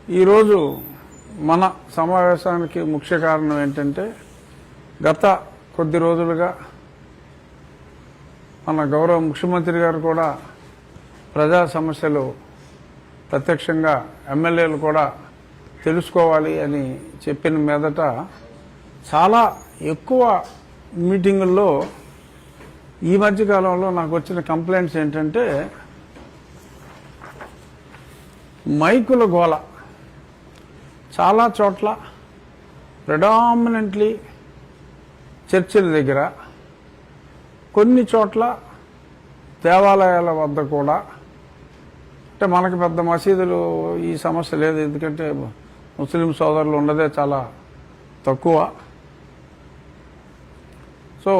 ఈరోజు మన సమావేశానికి ముఖ్య కారణం ఏంటంటే గత కొద్ది రోజులుగా మన గౌరవ ముఖ్యమంత్రి గారు కూడా ప్రజా సమస్యలు ప్రత్యక్షంగా ఎమ్మెల్యేలు కూడా తెలుసుకోవాలి అని చెప్పిన మీదట చాలా ఎక్కువ మీటింగుల్లో ఈ మధ్యకాలంలో నాకు వచ్చిన కంప్లైంట్స్ ఏంటంటే మైకుల గోల చాలా చోట్ల ప్రెడామినెంట్లీ చర్చిల దగ్గర, కొన్ని చోట్ల దేవాలయాల వద్ద కూడా. అంటే మనకి పెద్ద మసీదులు ఈ సమస్య లేదు, ఎందుకంటే ముస్లిం సోదరులు ఉన్నదే చాలా తక్కువ. సో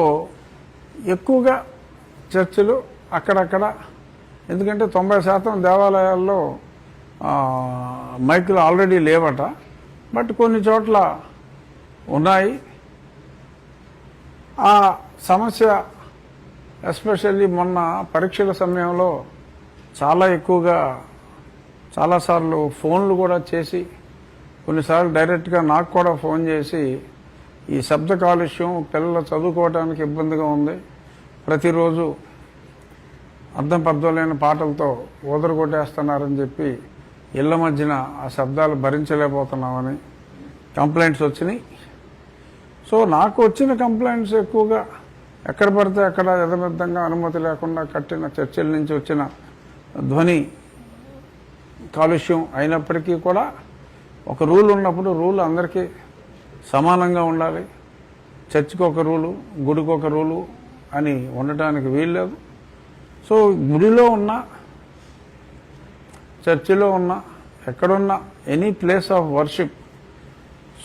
ఎక్కువగా చర్చిలు అక్కడక్కడ, ఎందుకంటే 90% దేవాలయాల్లో మైకులు ఆల్రెడీ లేవట, బట్ కొన్ని చోట్ల ఉన్నాయి. ఆ సమస్య ఎస్పెషల్లీ మొన్న పరీక్షల సమయంలో చాలా ఎక్కువగా చాలాసార్లు ఫోన్లు కూడా చేసి, కొన్నిసార్లు డైరెక్ట్గా నాకు కూడా ఫోన్ చేసి ఈ శబ్ద కాలుష్యం పిల్లలు చదువుకోవడానికి ఇబ్బందిగా ఉంది, ప్రతిరోజు అర్థం పర్థం లేని పాటలతో ఊదరు కొట్టేస్తున్నారని చెప్పి ఇళ్ల మధ్యన ఆ శబ్దాలు భరించలేకపోతున్నామని కంప్లైంట్స్ వచ్చినాయి. సో నాకు వచ్చిన కంప్లైంట్స్ ఎక్కువగా ఎక్కడ పడితే అక్కడ యథమిద్దంగా అనుమతి లేకుండా కట్టిన చర్చిల నుంచి వచ్చిన ధ్వని కాలుష్యం అయినప్పటికీ కూడా ఒక రూల్ ఉన్నప్పుడు రూల్ అందరికీ సమానంగా ఉండాలి. చర్చికి ఒక రూలు, గుడికి ఒక రూలు అని ఉండటానికి వీల్లేదు. సో గుడిలో ఉన్న, చర్చిలో ఉన్న, ఎక్కడున్న any place of worship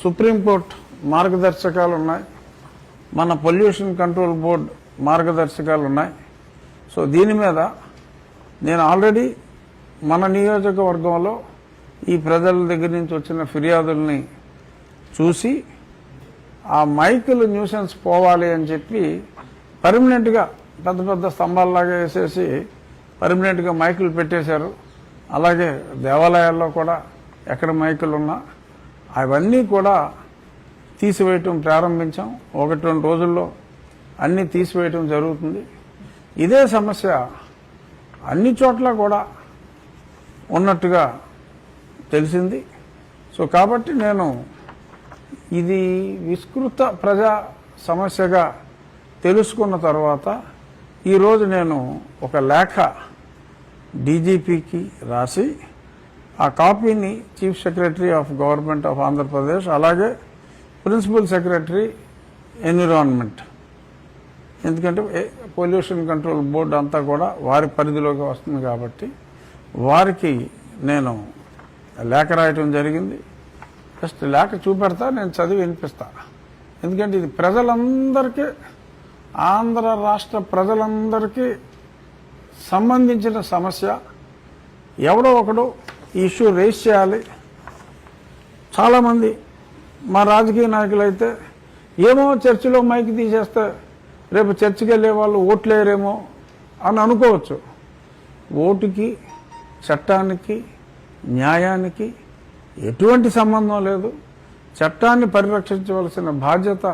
supreme court మార్గదర్శకాలు ఉన్నాయి, మన పొల్యూషన్ కంట్రోల్ బోర్డ్ మార్గదర్శకాలు ఉన్నాయి. సో దీని మీద నేను ఆల్రెడీ మన నియోజకవర్గంలో ఈ ప్రజల దగ్గర నుంచి వచ్చిన ఫిర్యాదుల్ని చూసి ఆ మైకులు న్యూసెన్స్ పోవాలి అని చెప్పి పర్మనెంట్గా పెద్ద పెద్ద స్తంభాల్లాగా వేసేసి పర్మనెంట్గా మైకులు పెట్టేశారు. అలాగే దేవాలయాల్లో కూడా ఎక్కడ మైకులు ఉన్నా అవన్నీ కూడా తీసివేయటం ప్రారంభించాం. 1-2 రోజుల్లో అన్నీ తీసివేయటం జరుగుతుంది. ఇదే సమస్య అన్ని చోట్ల కూడా ఉన్నట్టుగా తెలిసింది. సో కాబట్టి నేను ఇది విస్తృత ప్రజా సమస్యగా తెలుసుకున్న తర్వాత ఈరోజు నేను ఒక లేఖ డీజీపీకి రాసి ఆ కాపీని chief secretary of government of Andhra Pradesh, అలాగే ప్రిన్సిపల్ సెక్రటరీ ఎన్విరాన్మెంట్, ఎందుకంటే పొల్యూషన్ కంట్రోల్ బోర్డు అంతా కూడా వారి పరిధిలోకి వస్తుంది కాబట్టి వారికి నేను లేఖ రాయటం జరిగింది. జస్ట్ లేఖ చూపెడతా, నేను చదివి వినిపిస్తా. ఎందుకంటే ఇది ప్రజలందరికీ, ఆంధ్ర రాష్ట్ర ప్రజలందరికీ సంబంధించిన సమస్య. ఎవడో ఒకడు ఈ ఇష్యూ రేస్ చేయాలి. చాలామంది మా రాజకీయ నాయకులైతే ఏమో చర్చిలో మైక్ తీసేస్తే రేపు చర్చికి వెళ్ళే వాళ్ళు ఓట్లేరేమో అని అనుకోవచ్చు. ఓటుకి, చట్టానికి, న్యాయానికి ఎటువంటి సంబంధం లేదు. చట్టాన్ని పరిరక్షించవలసిన బాధ్యత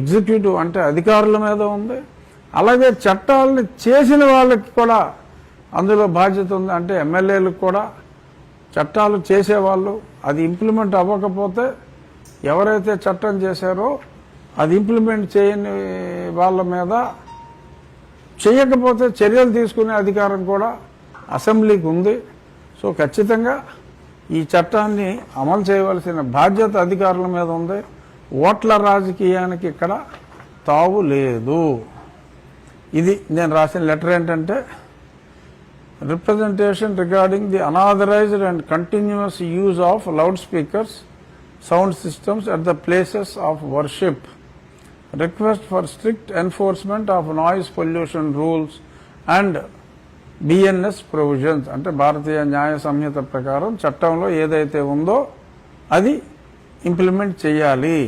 ఎగ్జిక్యూటివ్ అంటే అధికారుల మీద ఉంది. అలాగే చట్టాలని చేసిన వాళ్ళకి కూడా అందులో బాధ్యత ఉంది. అంటే ఎమ్మెల్యేలకు కూడా చట్టాలు చేసేవాళ్ళు, అది ఇంప్లిమెంట్ అవ్వకపోతే ఎవరైతే చట్టం చేశారో అది ఇంప్లిమెంట్ చేయని వాళ్ళ మీద, చేయకపోతే చర్యలు తీసుకునే అధికారం కూడా అసెంబ్లీకి ఉంది. సో ఖచ్చితంగా ఈ చట్టాన్ని అమలు చేయవలసిన బాధ్యత అధికారుల మీద ఉంది. ఓట్ల రాజకీయానికి ఇక్కడ తావు లేదు. ఇది నేను రాసిన లెటర్. ఏంటంటే representation regarding the unauthorised and continuous use of loud speakers, sound systems at the places of worship, request for strict enforcement of noise pollution rules and BNS provisions. అంటే భారతీయ న్యాయ సంహిత ప్రకారం చట్టంలో ఏదైతే ఉందో అది ఇంప్లిమెంట్ చేయాలి.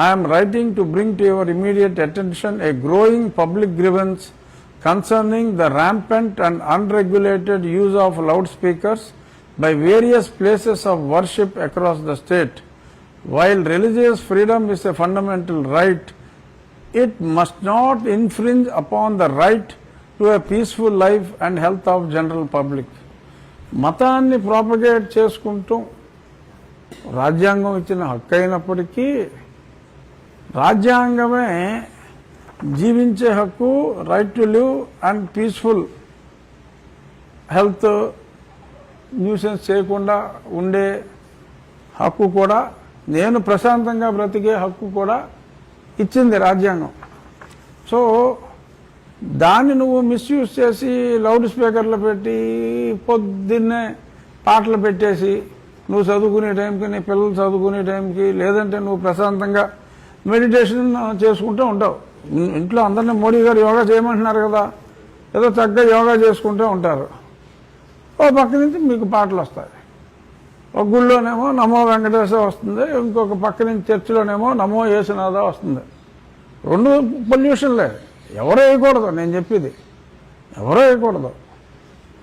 I'm writing to bring to your immediate attention A growing public grievance concerning the rampant and unregulated use of loudspeakers by various places of worship across the state. While religious freedom is a fundamental right, it must not infringe upon the right to a peaceful life and health of general public. మతాన్ని propagate చేసుకుంటూ రాజ్యాంగం ఇచ్చిన హక్కు అయినప్పటికీ రాజ్యాంగమే జీవించే హక్కు, right to live and peaceful health, nuisance చేయకుండా ఉండే హక్కు కూడా, నేను ప్రశాంతంగా బ్రతికే హక్కు కూడా ఇచ్చింది రాజ్యాంగం. సో దాన్ని నువ్వు మిస్యూజ్ చేసి లౌడ్ స్పీకర్లు పెట్టి పొద్దున్నే పాటలు పెట్టేసి నువ్వు చదువుకునే టైంకి, నీ పిల్లలు చదువుకునే టైంకి, లేదంటే నువ్వు ప్రశాంతంగా మెడిటేషన్ చేసుకుంటూ ఉంటావు. ఇంట్లో అందరినీ మోడీ గారు యోగా చేయమంటున్నారు కదా, ఏదో చక్కగా యోగా చేసుకుంటూ ఉంటారు. ఓ పక్క నుంచి మీకు పాటలు వస్తాయి. ఒక గుళ్ళోనేమో నమో వెంకటేశ్వర వస్తుంది, ఇంకొక పక్క నుంచి చర్చిలోనేమో నమో యేసునాథ వస్తుంది. రెండు పొల్యూషన్లే. ఎవరో వేయకూడదు, నేను చెప్పేది ఎవరో వేయకూడదు.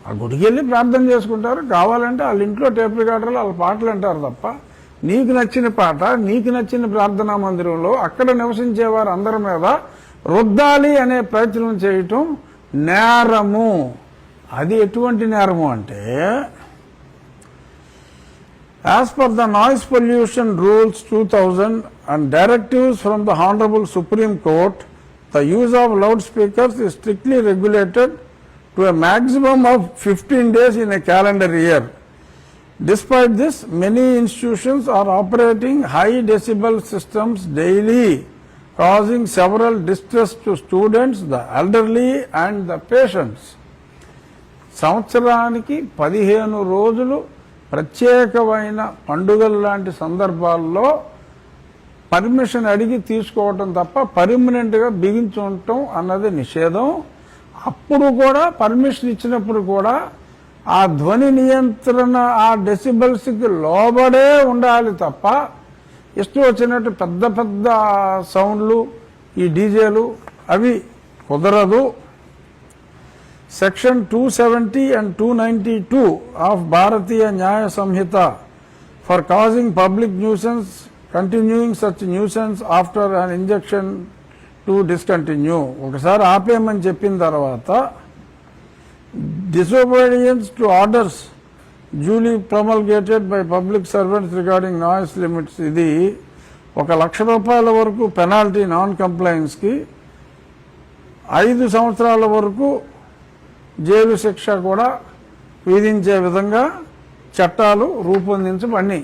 ఆ గుడికి వెళ్ళి ప్రార్థన చేసుకుంటారు, కావాలంటే వాళ్ళ ఇంట్లో టేప్ రికార్డర్లు వాళ్ళ పాటలు అంటారు తప్ప నీకు నచ్చిన పాట, నీకు నచ్చిన ప్రార్థనా మందిరంలో అక్కడ నివసించేవారు అందరి మీద రుద్దాలి అనే ప్రయత్నం చేయటం నేరము. అది ఎటువంటి నేరము అంటే, as per the noise pollution rules 2000 and directives from the Honorable Supreme Court, the use of loudspeakers is strictly regulated to a maximum of 15 days in a calendar year. Despite this, many institutions are operating high decibel systems daily, causing several distress to students, the elderly and the patients. సంవత్సరానికి 15 రోజులు ప్రత్యేకమైన పండుగల లాంటి సందర్భాల్లో permission అడిగి తీసుకోవటం తప్ప పర్మనెంట్గా బిగించి ఉండటం అన్నది నిషేధం. అప్పుడు కూడా పర్మిషన్ ఇచ్చినప్పుడు కూడా ఆ ధ్వని నియంత్రణ ఆ డెసిబల్స్కి లోబడే ఉండాలి తప్ప ఇష్టం వచ్చినట్టు పెద్ద పెద్ద సౌండ్లు, ఈ డీజేలు అవి కుదరదు. Section 270 and 292 of Bharatiya Nyaya Samhita for causing public nuisance, continuing such nuisance after an injunction to discontinue. ఒకసారి ఆపేయమని చెప్పిన తర్వాత disobedience to orders duly promulgated by public servants regarding noise limits, ఇది 1,00,000 రూపాయల వరకు పెనాల్టీ నాన్ కంప్లైన్స్కి, 5 సంవత్సరాల వరకు jail శిక్ష కూడా విధించే విధంగా చట్టాలు రూపొందించబడినాయి.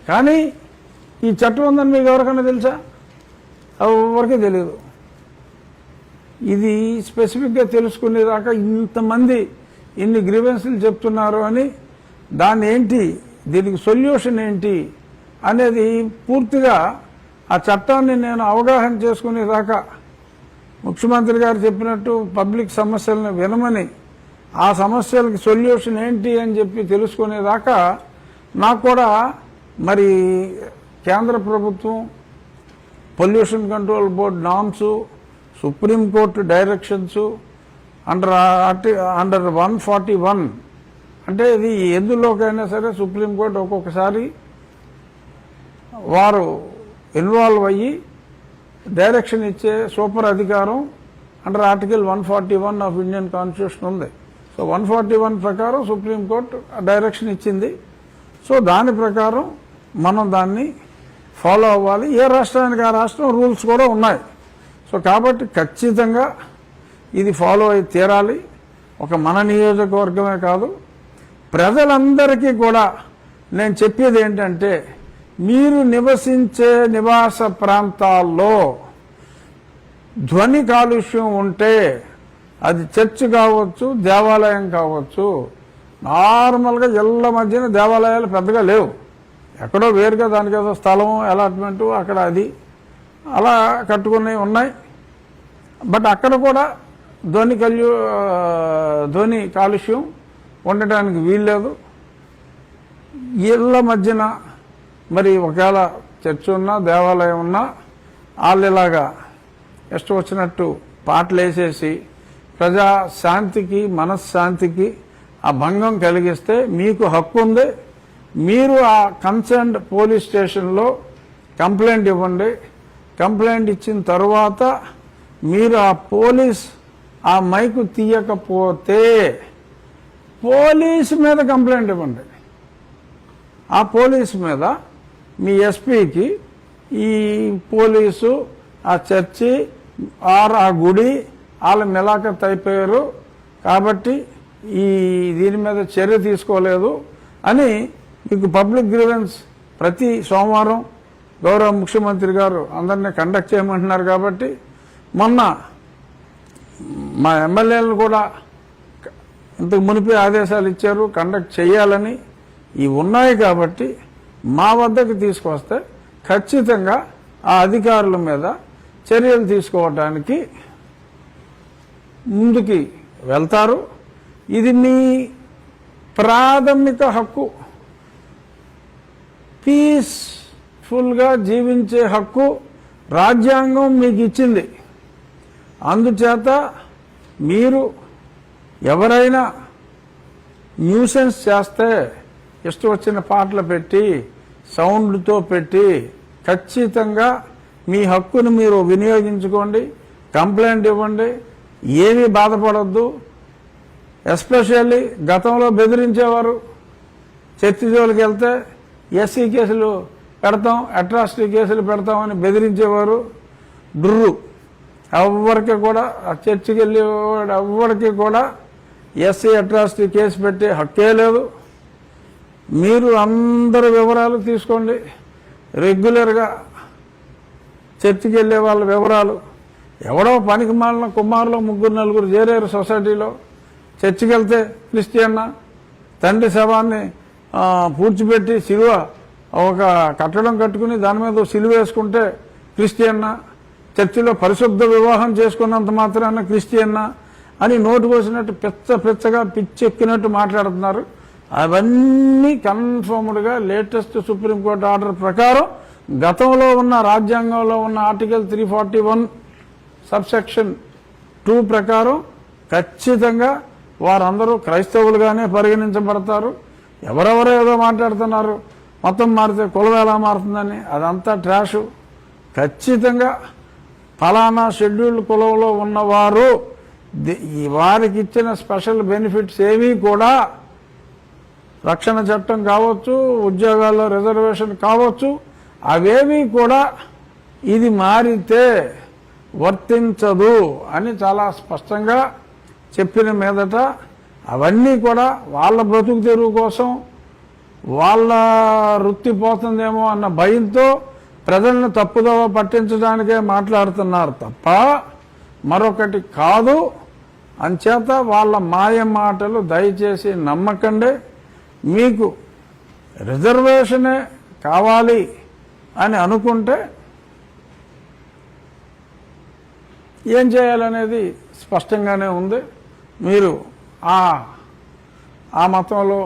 కానీ ఈ చట్టం ఉందని మీకు ఎవరికైనా తెలుసా? ఎవరికీ తెలియదు. ఇది స్పెసిఫిక్గా తెలుసుకునేదాకా ఇంతమంది ఇన్ని గ్రీవెన్స్లు చెప్తున్నారు అని, దాన్ని ఏంటి, దీనికి సొల్యూషన్ ఏంటి అనేది పూర్తిగా ఆ చట్టాన్ని నేను అవగాహన చేసుకునేదాకా, ముఖ్యమంత్రి గారు చెప్పినట్టు పబ్లిక్ సమస్యలను వినమని ఆ సమస్యలకి సొల్యూషన్ ఏంటి అని చెప్పి తెలుసుకునేదాకా నాకు కూడా మరి కేంద్ర ప్రభుత్వం, pollution control board norms, supreme court directions under 141, అంటే ఇది ఎందులోకైనా సరే సుప్రీంకోర్టు ఒక్కొక్కసారి వారు ఇన్వాల్వ్ అయ్యి డైరెక్షన్ ఇచ్చే సూపర్ అధికారం under article 141 of Indian constitution ఉంది. సో 141 ప్రకారం సుప్రీంకోర్టు డైరెక్షన్ ఇచ్చింది. సో దాని ప్రకారం మనం దాన్ని ఫాలో అవ్వాలి. ఏ రాష్ట్రానికి ఆ రాష్ట్రం రూల్స్ కూడా ఉన్నాయి. సో కాబట్టి ఖచ్చితంగా ఇది ఫాలో అయి తీరాలి. ఒక మన నియోజకవర్గమే కాదు, ప్రజలందరికీ కూడా నేను చెప్పేది ఏంటంటే, మీరు నివసించే నివాస ప్రాంతాల్లో ధ్వని కాలుష్యం ఉంటే, అది చర్చ్ కావచ్చు, దేవాలయం కావచ్చు, నార్మల్గా ఇళ్ల మధ్యన దేవాలయాలు పెద్దగా లేవు, ఎక్కడో వేరుగా దానికి ఏదో స్థలం అలాట్మెంటు అక్కడ అది అలా కట్టుకున్నవి ఉన్నాయి. బట్ అక్కడ కూడా ధ్వని కాలుష్యం ఉండటానికి వీల్లేదు. ఇళ్ల మధ్యన మరి ఒకవేళ చర్చ్ ఉన్నా దేవాలయం ఉన్నా వాళ్ళు ఇలాగా ఇష్టం వచ్చినట్టు పాటలు వేసేసి ప్రజా శాంతికి మనశ్శాంతికి ఆ భంగం కలిగిస్తే మీకు హక్కు ఉంది. మీరు ఆ కన్సర్న్డ్ పోలీస్ స్టేషన్లో కంప్లైంట్ ఇవ్వండి. కంప్లైంట్ ఇచ్చిన తర్వాత మీరు ఆ మైకు తీయకపోతే పోలీసు మీద కంప్లైంట్ ఇవ్వండి. ఆ పోలీసు మీద మీ ఎస్పీకి ఈ పోలీసు, ఆ చర్చి ఆ గుడి వాళ్ళ మిలాఖత్ అయిపోయారు కాబట్టి దీని మీద చర్య తీసుకోలేదు అని మీకు పబ్లిక్ గ్రీవెన్స్ ప్రతి సోమవారం గౌరవ ముఖ్యమంత్రి గారు అందరినీ కండక్ట్ చేయమంటున్నారు. కాబట్టి మొన్న మా ఎమ్మెల్యేలను కూడా ఇంతకు మునిపే ఆదేశాలు ఇచ్చారు కండక్ట్ చేయాలని. ఇవి ఉన్నాయి కాబట్టి మా వద్దకు తీసుకొస్తే ఖచ్చితంగా ఆ అధికారుల మీద చర్యలు తీసుకోవడానికి ముందుకి వెళ్తారు. ఇది మీ ప్రాథమిక హక్కు. పీస్ఫుల్గా జీవించే హక్కు రాజ్యాంగం మీకు ఇచ్చింది. అందుచేత మీరు ఎవరైనా న్యూసెన్స్ చేస్తే ఇష్టం వచ్చిన పాటలు పెట్టి సౌండ్తో పెట్టి ఖచ్చితంగా మీ హక్కును మీరు వినియోగించుకోండి. కంప్లైంట్ ఇవ్వండి. ఏమీ బాధపడద్దు. ఎస్పెషల్లీ గతంలో బెదిరించేవారు. చర్చి జోలికి వెళ్తే ఎస్సీ కేసులు పెడతాం, అట్రాసిటీ కేసులు పెడతామని బెదిరించేవారు. డుర్రు ఎవరికి కూడా ఆ చర్చికి వెళ్ళేవాడు ఎవరికి కూడా ఎస్సీ అట్రాసిటీ కేసు పెట్టే హక్కే లేదు. మీరు అందరి వివరాలు తీసుకోండి. రెగ్యులర్గా చర్చికి వెళ్ళే వాళ్ళ వివరాలు. ఎవడో పనికి మాలిన కుమారులు 3-4 చేరారు సొసైటీలో. చర్చికి వెళ్తే క్రిస్టియన్నా, తండ్రి శవాన్ని పూడ్చిపెట్టి సిలువ ఒక కట్టడం కట్టుకుని దాని మీద సిలువ వేసుకుంటే క్రిస్టియన్నా, చర్చిలో పరిశుద్ధ వివాహం చేసుకున్నంత మాత్రాన క్రిస్టియన్నా అని నోటు పోసినట్టు పిచ్చగా పిచ్చెక్కినట్టు మాట్లాడుతున్నారు. అవన్నీ కన్ఫర్మ్డ్గా లేటెస్ట్ సుప్రీంకోర్టు ఆర్డర్ ప్రకారం గతంలో ఉన్న రాజ్యాంగంలో ఉన్న ఆర్టికల్ 341 సబ్సెక్షన్ 2 ప్రకారం ఖచ్చితంగా వారందరూ క్రైస్తవులుగానే పరిగణించబడతారు. ఎవరెవరో ఏదో మాట్లాడుతున్నారు మొత్తం మారితే కులం ఎలా మారుతుందని, అదంతా ట్రాషు. ఖచ్చితంగా ఫలానా షెడ్యూల్డ్ కులంలో ఉన్నవారు వారికి ఇచ్చిన స్పెషల్ బెనిఫిట్స్ ఏవి కూడా రక్షణ చట్టం కావచ్చు, ఉద్యోగాల్లో రిజర్వేషన్ కావచ్చు, అవేవి కూడా ఇది మారితే వర్తించదు అని చాలా స్పష్టంగా చెప్పిన మీదట అవన్నీ కూడా వాళ్ళ బ్రతుకు తెరువు కోసం, వాళ్ళ వృత్తి పోతుందేమో అన్న భయంతో ప్రజలను తప్పుదోవ పట్టించడానికే మాట్లాడుతున్నారు తప్ప మరొకటి కాదు. అంచేత వాళ్ళ మాయ మాటలు దయచేసి నమ్మకండి. మీకు రిజర్వేషనే కావాలి అని అనుకుంటే ఏం చేయాలనేది స్పష్టంగానే ఉంది. మీరు ఆ మతంలో,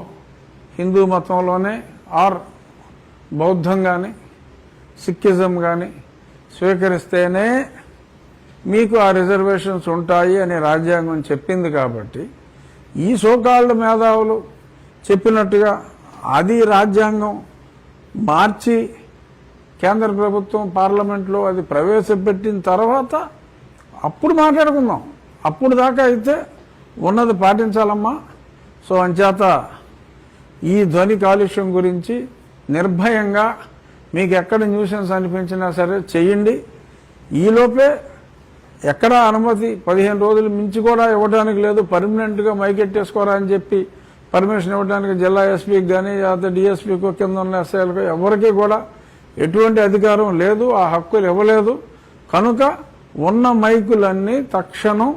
హిందూ మతంలోనే ఆర్ బౌద్ధం కానీ సిక్కిజం కానీ స్వీకరిస్తేనే మీకు ఆ రిజర్వేషన్స్ ఉంటాయి అని రాజ్యాంగం చెప్పింది. కాబట్టి ఈ సోకాల్డ్ మేధావులు చెప్పినట్టుగా అది రాజ్యాంగం మార్చి కేంద్ర ప్రభుత్వం పార్లమెంట్లో అది ప్రవేశపెట్టిన తర్వాత అప్పుడు మాట్లాడుకుందాం. అప్పుడు దాకా అయితే ఉన్నది పాటించాలమ్మా. సో అంచేత ఈ ధ్వని కాలుష్యం గురించి నిర్భయంగా మీకు ఎక్కడ న్యూసెన్స్ అనిపించినా సరే చెయ్యండి. ఈలోపే ఎక్కడా అనుమతి 15 రోజులు మించి కూడా ఇవ్వడానికి లేదు. పర్మనెంట్గా మైకెట్టేసుకోరా అని చెప్పి పర్మిషన్ ఇవ్వడానికి జిల్లా ఎస్పీకి కానీ లేకపోతే డిఎస్పీకో కింద ఉన్న ఎస్ఐలకు ఎవరికీ కూడా ఎటువంటి అధికారం లేదు, ఆ హక్కులు ఇవ్వలేదు. కనుక ఉన్న మైకులన్నీ తక్షణం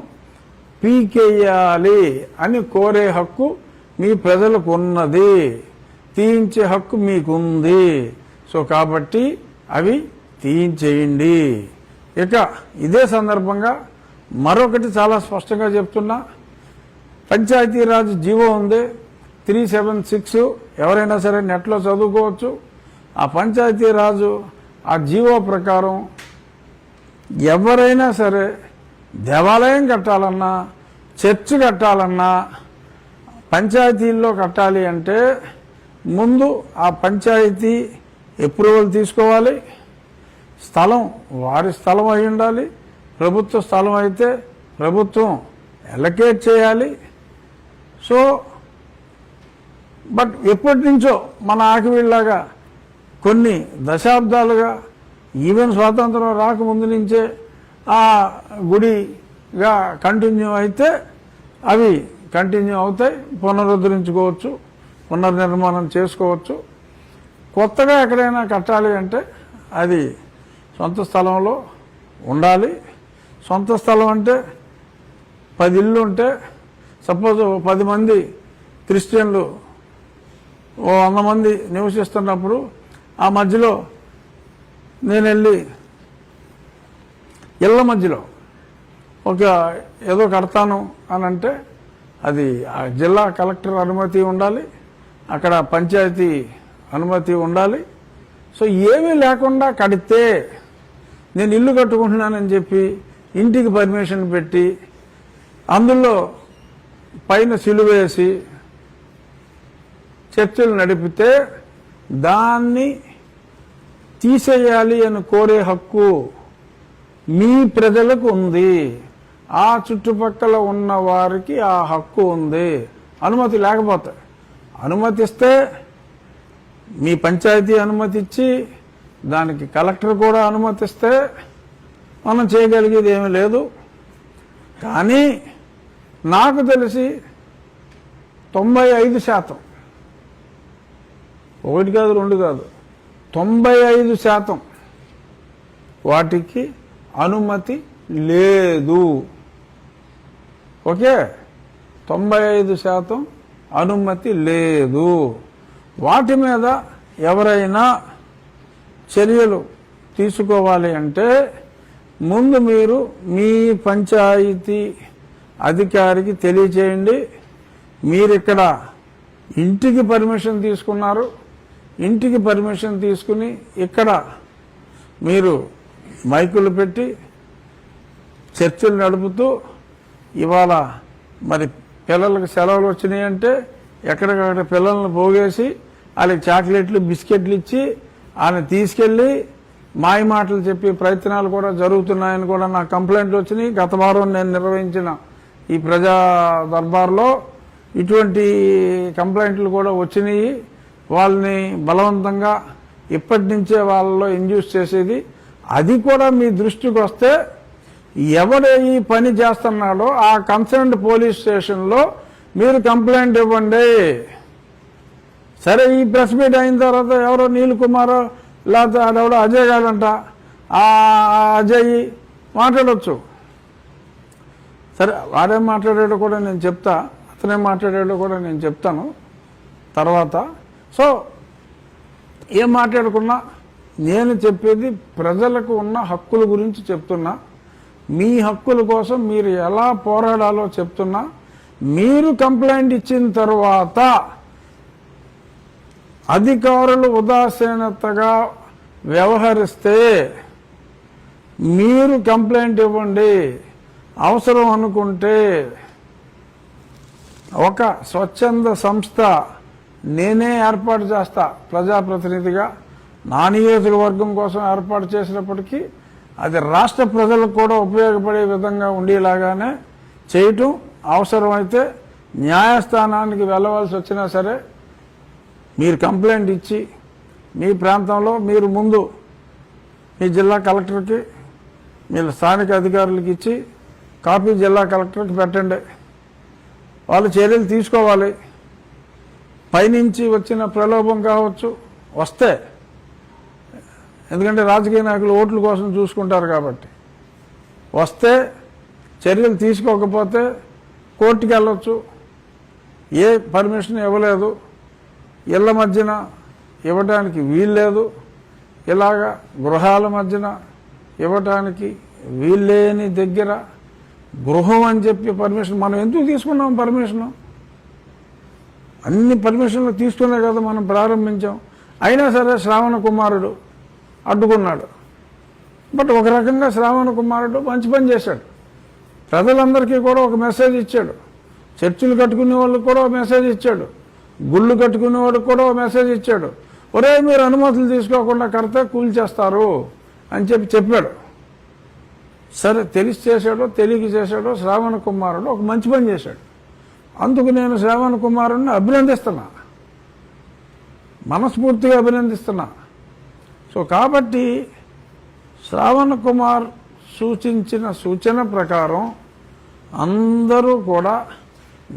పీకేయాలి అని కోరే హక్కు మీ ప్రజలకు ఉన్నది, తీయించే హక్కు మీకుంది. సో కాబట్టి అవి తీయించేయండి. ఇక ఇదే సందర్భంగా మరొకటి చాలా స్పష్టంగా చెప్తున్నా, పంచాయతీరాజ్ జీవో ఉంది 376, ఎవరైనా సరే నెట్లో చదువుకోవచ్చు. ఆ పంచాయతీరాజు ఆ జీవో ప్రకారం ఎవరైనా సరే దేవాలయం కట్టాలన్నా, చర్చి కట్టాలన్నా, పంచాయతీల్లో కట్టాలి అంటే ముందు ఆ పంచాయతీ అప్రూవల్ తీసుకోవాలి. స్థలం వారి స్థలం అయి ఉండాలి. ప్రభుత్వ స్థలం అయితే ప్రభుత్వం అలొకేట్ చేయాలి. సో బట్ ఎప్పటి నుంచో మన ఆకివీళ్ళలాగా కొన్ని దశాబ్దాలుగా ఈవెన్ స్వాతంత్రం రాకముందు నుంచే ఆ గుడిగా కంటిన్యూ అయితే అవి కంటిన్యూ అవుతాయి. పునరుద్ధరించుకోవచ్చు, పునర్నిర్మాణం చేసుకోవచ్చు. కొత్తగా ఎక్కడైనా కట్టాలి అంటే అది సొంత స్థలంలో ఉండాలి. సొంత స్థలం అంటే 10 ఇళ్ళు ఉంటే సపోజ్ 10 మంది క్రిస్టియన్లు 100 మంది నివసిస్తున్నప్పుడు ఆ మధ్యలో నేను వెళ్ళి ఇళ్ల మధ్యలో ఏదో కడతాను అని అంటే అది ఆ జిల్లా కలెక్టర్ అనుమతి ఉండాలి, అక్కడ పంచాయతీ అనుమతి ఉండాలి. సో ఏమీ లేకుండా కడితే నేను ఇల్లు కట్టుకుంటున్నానని చెప్పి ఇంటికి పర్మిషన్ పెట్టి అందులో పైన సిలువేసి చర్చలు నడిపితే దాన్ని తీసేయాలి అని కోరే హక్కు మీ ప్రజలకు ఉంది. ఆ చుట్టుపక్కల ఉన్న వారికి ఆ హక్కు ఉంది. అనుమతి లేకపోతే, అనుమతిస్తే మీ పంచాయతీ అనుమతి ఇచ్చి దానికి కలెక్టర్ కూడా అనుమతిస్తే మనం చేయగలిగేది ఏమీ లేదు. కానీ నాకు తెలిసి 95%, 1 కాదు 2 కాదు 95% వాటికి అనుమతి లేదు. ఓకే, 95% అనుమతి లేదు. వాటి మీద ఎవరైనా చర్యలు తీసుకోవాలి అంటే ముందు మీరు మీ పంచాయతీ అధికారికి తెలియచేయండి. మీరిక్కడ ఇంటికి పర్మిషన్ తీసుకున్నారు, ఇంటికి పర్మిషన్ తీసుకుని ఇక్కడ మీరు మైకులు పెట్టి చర్చలు నడుపుతూ ఇవాళ మరి పిల్లలకు సెలవులు వచ్చినాయంటే ఎక్కడికక్కడ పిల్లలను పోగేసి వాళ్ళకి చాక్లెట్లు బిస్కెట్లు ఇచ్చి వాళ్ళని తీసుకెళ్లి మాయ మాటలు చెప్పే ప్రయత్నాలు కూడా జరుగుతున్నాయని కూడా నాకు కంప్లైంట్లు వచ్చినాయి. గత వారం నేను నిర్వహించిన ఈ ప్రజా దర్బార్లో ఇటువంటి కంప్లైంట్లు కూడా వచ్చినాయి. వాళ్ళని బలవంతంగా ఇప్పటి నుంచే వాళ్ళలో ఇండ్యూస్ చేసేది. అది కూడా మీ దృష్టికి వస్తే ఎవడే ఈ పని చేస్తున్నాడో ఆ కన్సర్న్డ్ పోలీస్ స్టేషన్లో మీరు కంప్లైంట్ ఇవ్వండి. సరే, ఈ ప్రెస్ మీట్ అయిన తర్వాత ఎవరో నీల్ కుమారో లేకపోతే ఆడెవడో అజయ్ గారంట, ఆ అజయ్ మాట్లాడవచ్చు. సరే, వాడేం మాట్లాడాడో కూడా నేను చెప్తా, అతనేం మాట్లాడాడో కూడా నేను చెప్తాను తర్వాత. సో ఏం మాట్లాడుకున్నా నేను చెప్పేది ప్రజలకు ఉన్న హక్కుల గురించి చెప్తున్నా. మీ హక్కుల కోసం మీరు ఎలా పోరాడాలో చెప్తున్నా. మీరు కంప్లైంట్ ఇచ్చిన తర్వాత అధికారులు ఉదాసీనతగా వ్యవహరిస్తే మీరు కంప్లైంట్ ఇవ్వండి. అవసరం అనుకుంటే ఒక స్వచ్ఛంద సంస్థ నేనే ఏర్పాటు చేస్తా, ప్రజాప్రతినిధిగా నా నియోజకవర్గం కోసం ఏర్పాటు చేసినప్పటికీ అది రాష్ట్ర ప్రజలకు కూడా ఉపయోగపడే విధంగా ఉండేలాగానే చేయటం. అవసరమైతే న్యాయస్థానానికి వెళ్ళవలసి వచ్చినా సరే మీరు కంప్లైంట్ ఇచ్చి మీ ప్రాంతంలో మీరు ముందు మీ జిల్లా కలెక్టర్కి, మీ స్థానిక అధికారులకు ఇచ్చి కాపీ జిల్లా కలెక్టర్కి పెట్టండి. వాళ్ళు చర్యలు తీసుకోవాలి. పైనుంచి వచ్చిన ప్రలోభం కావచ్చు వస్తే, ఎందుకంటే రాజకీయ నాయకులు ఓట్ల కోసం చూసుకుంటారు కాబట్టి, వస్తే చర్యలు తీసుకోకపోతే కోర్టుకి వెళ్ళొచ్చు. ఏ పర్మిషన్ ఇవ్వలేదు, ఇళ్ల మధ్యన ఇవ్వడానికి వీల్లేదు, ఇలాగా గృహాల మధ్యన ఇవ్వటానికి వీల్లేని దగ్గర గృహం అని చెప్పి పర్మిషన్ మనం ఎందుకు తీసుకున్నాం? పర్మిషను అన్ని పర్మిషన్లు తీసుకునే కదా మనం ప్రారంభించాం. అయినా సరే శ్రావణ కుమారుడు అడ్డుకున్నాడు. బట్ ఒక రకంగా శ్రావణ కుమారుడు మంచి పని చేశాడు. ప్రజలందరికీ కూడా ఒక మెసేజ్ ఇచ్చాడు. చర్చిలు కట్టుకునే వాళ్ళకి కూడా మెసేజ్ ఇచ్చాడు, గుళ్ళు కట్టుకునే వాళ్ళకి కూడా మెసేజ్ ఇచ్చాడు. ఒరే మీరు అనుమతులు తీసుకోకుండా కడితే కూల్చేస్తారు అని చెప్పాడు. సరే తెలిసి చేశాడో తెలియక చేశాడో శ్రావణ కుమారుడు ఒక మంచి పని చేశాడు. అందుకు నేను శ్రావణ కుమారుడిని అభినందిస్తున్నా, మనస్ఫూర్తిగా అభినందిస్తున్నా. సో కాబట్టి శ్రావణ కుమార్ సూచించిన సూచన ప్రకారం అందరూ కూడా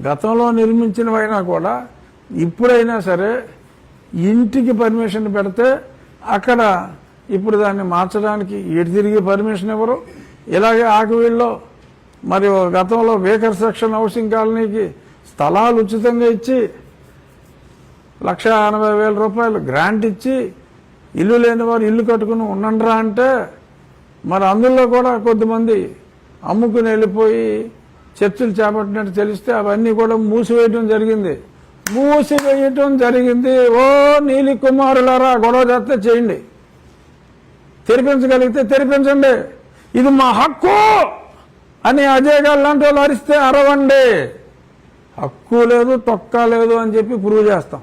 గతంలో నిర్మించినవైనా కూడా ఇప్పుడైనా సరే ఇంటికి పర్మిషన్ పెడితే అక్కడ ఇప్పుడు దాన్ని మార్చడానికి ఎటు తిరిగి పర్మిషన్ ఇవ్వరు. ఇలాగే ఆకువీళ్ళలో మరి గతంలో వేకర్ సెక్షన్ హౌసింగ్ కాలనీకి స్థలాలు ఉచితంగా ఇచ్చి 1,80,000 రూపాయలు గ్రాంట్ ఇచ్చి ఇల్లు లేని వారు ఇల్లు కట్టుకుని ఉండండిరా అంటే మరి అందులో కూడా కొద్దిమంది అమ్ముకుని వెళ్ళిపోయి చర్చలు చేపట్టినట్టు తెలిస్తే అవన్నీ కూడా మూసివేయటం జరిగింది. ఓ నీలి కుమారులారా, గొడవ చేస్తే చేయండి, తెరిపించగలిగితే తెరిపించండి, ఇది మా హక్కు అని అజయ్ గారు లాంటి వాళ్ళు అరిస్తే అరవండి. హక్కు లేదు తొక్క లేదు అని చెప్పి ప్రూవ్ చేస్తాం.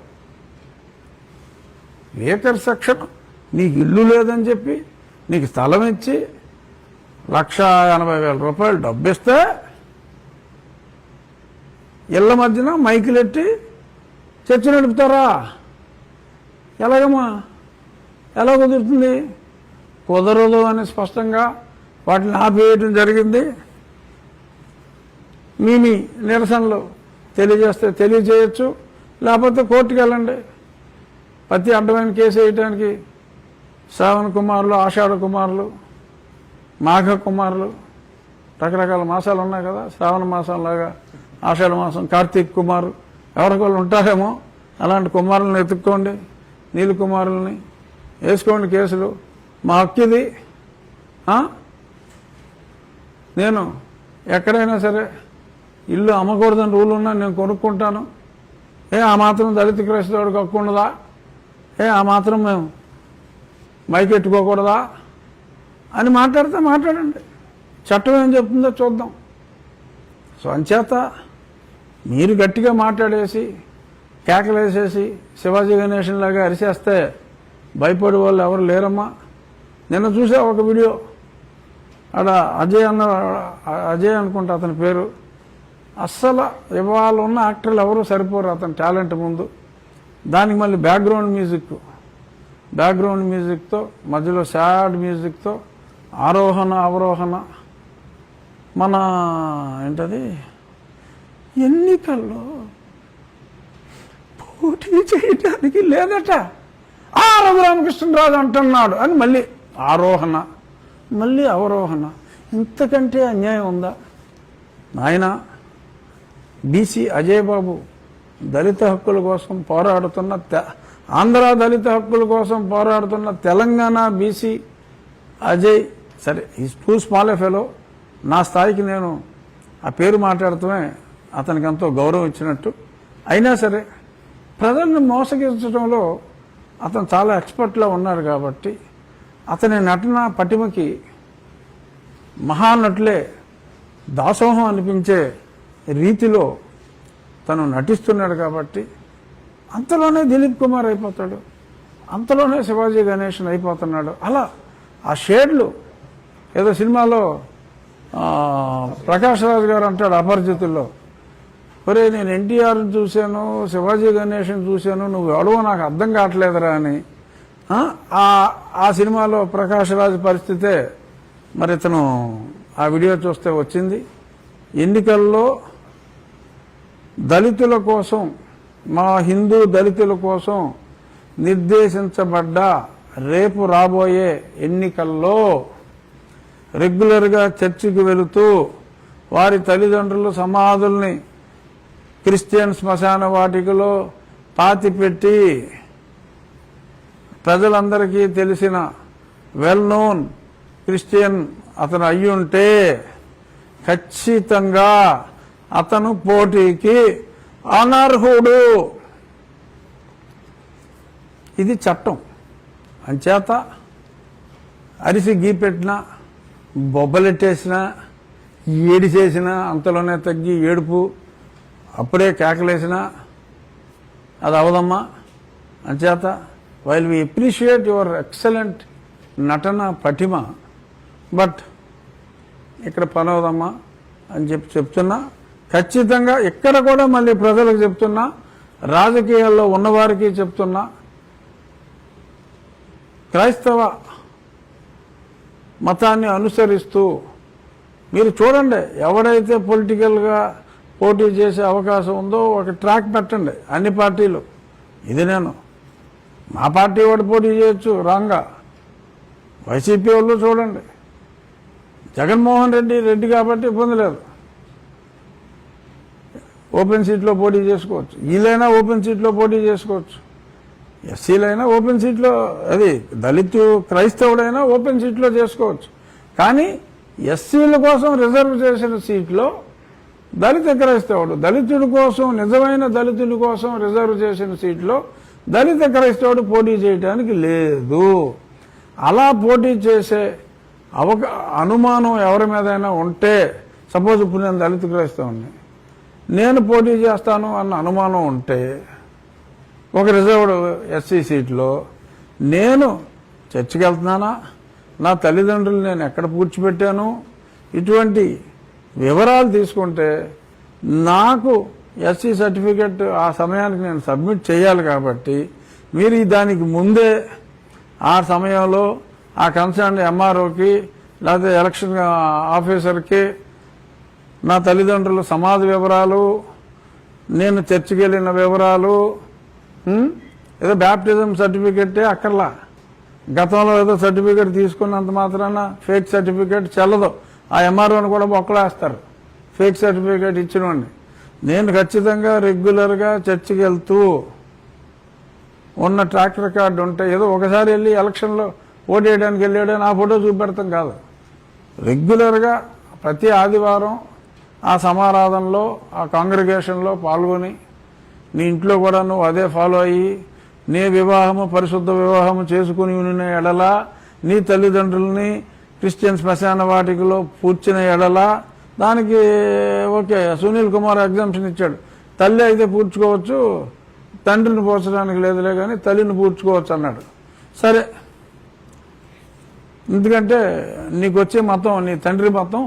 వేకర్ సెక్షన్ నీకు ఇల్లు లేదని చెప్పి నీకు స్థలం ఇచ్చి 1,80,000 రూపాయలు డబ్బిస్తే ఇళ్ల మధ్యన మైకులెట్టి చర్చ నడుపుతారా? ఎలాగమ్మా, ఎలా కుదురుతుంది? కుదరదు అని స్పష్టంగా వాటిని ఆపేయడం జరిగింది. మీ నిరసనలు తెలియజేస్తే తెలియజేయచ్చు, లేకపోతే కోర్టుకు వెళ్ళండి. ప్రతి అడ్డమైన కేసు వేయటానికి శ్రావణ కుమారులు, ఆషాఢ కుమారులు, మాఘ కుమారులు, రకరకాల మాసాలు ఉన్నాయి కదా. శ్రావణ మాసంలాగా ఆషాఢ మాసం, కార్తీక్ కుమారు, ఎవరికొళ్ళు ఉంటారేమో అలాంటి కుమారులను ఎత్తుక్కోండి, నీలి కుమారులని వేసుకోండి కేసులు. మా హక్కు ఇది. నేను ఎక్కడైనా సరే ఇల్లు అమ్మకూడదని రూల్ ఉన్నా నేను కొనుక్కుంటాను. ఆ మాత్రం దళిత క్రైస్తవుడికి హక్కు ఉండదా? ఆ మాత్రం మేము మైకెట్టుకోకూడదా అని మాట్లాడితే మాట్లాడండి, చట్టం ఏం చెప్తుందో చూద్దాం. సో అంచేత మీరు గట్టిగా మాట్లాడేసి కేకలేసేసి శివాజీ గణేషన్ లాగా అరిసేస్తే భయపడే వాళ్ళు ఎవరు లేరమ్మా. నిన్న చూసా ఒక వీడియో, అక్కడ అజయ్ అనుకుంటా అతని పేరు. అస్సలు ఇవాళ ఉన్న యాక్టర్లు ఎవరు సరిపోరు అతని టాలెంట్ ముందు. దానికి మళ్ళీ బ్యాక్గ్రౌండ్ మ్యూజిక్తో మధ్యలో సాడ్ మ్యూజిక్తో ఆరోహణ అవరోహణ. మన ఏంటది, ఎన్నికల్లో పోటీ చేయడానికి లేదట రఘురామకృష్ణరాజు అంటున్నాడు అని మళ్ళీ ఆరోహణ, మళ్ళీ అవరోహణ. ఇంతకంటే అన్యాయం ఉందా నాయన? బీసీ అజయ్ బాబు దళిత హక్కుల కోసం పోరాడుతున్న, ఆంధ్ర దళిత హక్కుల కోసం పోరాడుతున్న తెలంగాణ బీసీ అజయ్, సరే is two small a fellow. నా స్థాయికి నేను ఆ పేరు మాట్లాడటమే అతనికి ఎంతో గౌరవం ఇచ్చినట్టు. అయినా సరే ప్రజలను మోసగించడంలో అతను చాలా ఎక్స్పర్ట్లా ఉన్నాడు కాబట్టి అతని నటన పటిమకి మహానటులే దాసోహం అనిపించే రీతిలో తను నటిస్తున్నాడు కాబట్టి అంతలోనే దిలీప్ కుమార్ అయిపోతాడు, అంతలోనే శివాజీ గణేషన్ అయిపోతున్నాడు. అలా ఆ షేడ్లు ఏదో సినిమాలో ప్రకాష్ రాజ్ గారు అంటాడు అపరిచితుల్లో, ఒరే నేను ఎన్టీఆర్ని చూశాను, శివాజీ గణేషన్ చూశాను, నువ్వు ఎవడవో నాకు అర్థం కావట్లేదురా అని. ఆ సినిమాలో ప్రకాష్ రాజ్ పరిస్థితే మరి ఇతను ఆ వీడియో చూస్తే వచ్చింది. ఎన్నికల్లో దళితుల కోసం, మా హిందూ దళితుల కోసం నిర్దేశించబడ్డ రేపు రాబోయే ఎన్నికల్లో రెగ్యులర్గా చర్చికి వెళుతూ వారి తల్లిదండ్రుల సమాధుల్ని క్రిస్టియన్ శ్మశాన వాటికలో పాతిపెట్టి ప్రజలందరికీ తెలిసిన వెల్ నోన్ క్రిస్టియన్ అతను అయ్యుంటే ఖచ్చితంగా అతను పోటీకి అనర్హుడు. ఇది చట్టం. అంచేత అరిసి గీపెట్టినా, బొబ్బలెట్టేసినా, ఏడి చేసినా అంతలోనే తగ్గి ఏడుపు అప్పుడే కేకలేసినా అది అవదమ్మా. అంచేత while we appreciate your excellent నటన పటిమ, బట్ ఇక్కడ పని అవదమ్మా అని చెప్తున్నా. ఖచ్చితంగా ఇక్కడ కూడా మళ్ళీ ప్రజలకు చెప్తున్నా, రాజకీయాల్లో ఉన్నవారికి చెప్తున్నా, క్రైస్తవ మతాన్ని అనుసరిస్తూ మీరు చూడండి, ఎవడైతే పొలిటికల్గా పోటీ చేసే అవకాశం ఉందో ఒక ట్రాక్ పెట్టండి అన్ని పార్టీలు. ఇది నేను మా పార్టీ వాడు పోటీ చేయొచ్చు రాంగా, వైసీపీ వాళ్ళు చూడండి, జగన్మోహన్ రెడ్డి కాబట్టి ఇబ్బంది లేదు, ఓపెన్ సీట్లో పోటీ చేసుకోవచ్చు. వీళ్ళైనా ఓపెన్ సీట్లో పోటీ చేసుకోవచ్చు, ఎస్సీలైనా ఓపెన్ సీట్లో, అది దళితు క్రైస్తవుడైనా ఓపెన్ సీట్లో చేసుకోవచ్చు. కానీ ఎస్సీల కోసం రిజర్వ్ చేసిన సీట్లో దళిత క్రైస్తవుడు, దళితుడి కోసం, నిజమైన దళితుడి కోసం రిజర్వ్ చేసిన సీట్లో దళిత క్రైస్తవుడు పోటీ చేయడానికి లేదు. అలా పోటీ చేసే అనుమానం ఎవరి మీదైనా ఉంటే, సపోజ్ ఇప్పుడు నేను దళిత క్రైస్తవుని, నేను పోటీ చేస్తాను అన్న అనుమానం ఉంటే ఒక రిజర్వ్డ్ ఎస్సీ సీట్లో నేను చర్చికి వెళ్తున్నానా, నా తల్లిదండ్రులు నేను ఎక్కడ పూడ్చిపెట్టాను, ఇటువంటి వివరాలు తీసుకుంటే నాకు ఎస్సీ సర్టిఫికెట్ ఆ సమయానికి నేను సబ్మిట్ చేయాలి. కాబట్టి మీరు దానికి ముందే ఆ సమయంలో ఆ కన్సర్న్ ఎంఆర్ఓకి లేకపోతే ఎలక్షన్ ఆఫీసర్కి నా తల్లిదండ్రుల సమాధి వివరాలు, నేను చర్చికి వెళ్ళిన వివరాలు, ఏదో బ్యాప్టిజం సర్టిఫికెటే అక్కర్లా, గతంలో ఏదో సర్టిఫికెట్ తీసుకున్నంత మాత్రాన ఫేక్ సర్టిఫికెట్ చెల్లదు. ఆ ఎంఆర్ఓని కూడా బొక్కలేస్తారు ఫేక్ సర్టిఫికెట్ ఇచ్చినోండి. నేను ఖచ్చితంగా రెగ్యులర్గా చర్చికి వెళ్తూ ఉన్న ట్రాక్ రికార్డు ఉంటే, ఏదో ఒకసారి వెళ్ళి ఎలక్షన్లో ఓటు వేయడానికి వెళ్ళాడని ఆ ఫోటో చూపెడతాం కాదు. రెగ్యులర్గా ప్రతి ఆదివారం ఆ సమారాధనలో, ఆ కాంగ్రిగేషన్లో పాల్గొని, నీ ఇంట్లో కూడా నువ్వు అదే ఫాలో అయ్యి, నీ వివాహము పరిశుద్ధ వివాహము చేసుకుని ఉన్న ఎడల, నీ తల్లిదండ్రుల్ని క్రిస్టియన్ శ్మశాన వాటికలో పూడ్చిన ఎడల, దానికి ఓకే సునీల్ కుమార్ ఎగ్జామ్షన్ ఇచ్చాడు. తల్లి అయితే పూడ్చుకోవచ్చు, తండ్రిని పూడ్చడానికి లేదులే కానీ తల్లిని పూడ్చుకోవచ్చు అన్నాడు. సరే, ఎందుకంటే నీకు వచ్చే మతం నీ తండ్రి మతం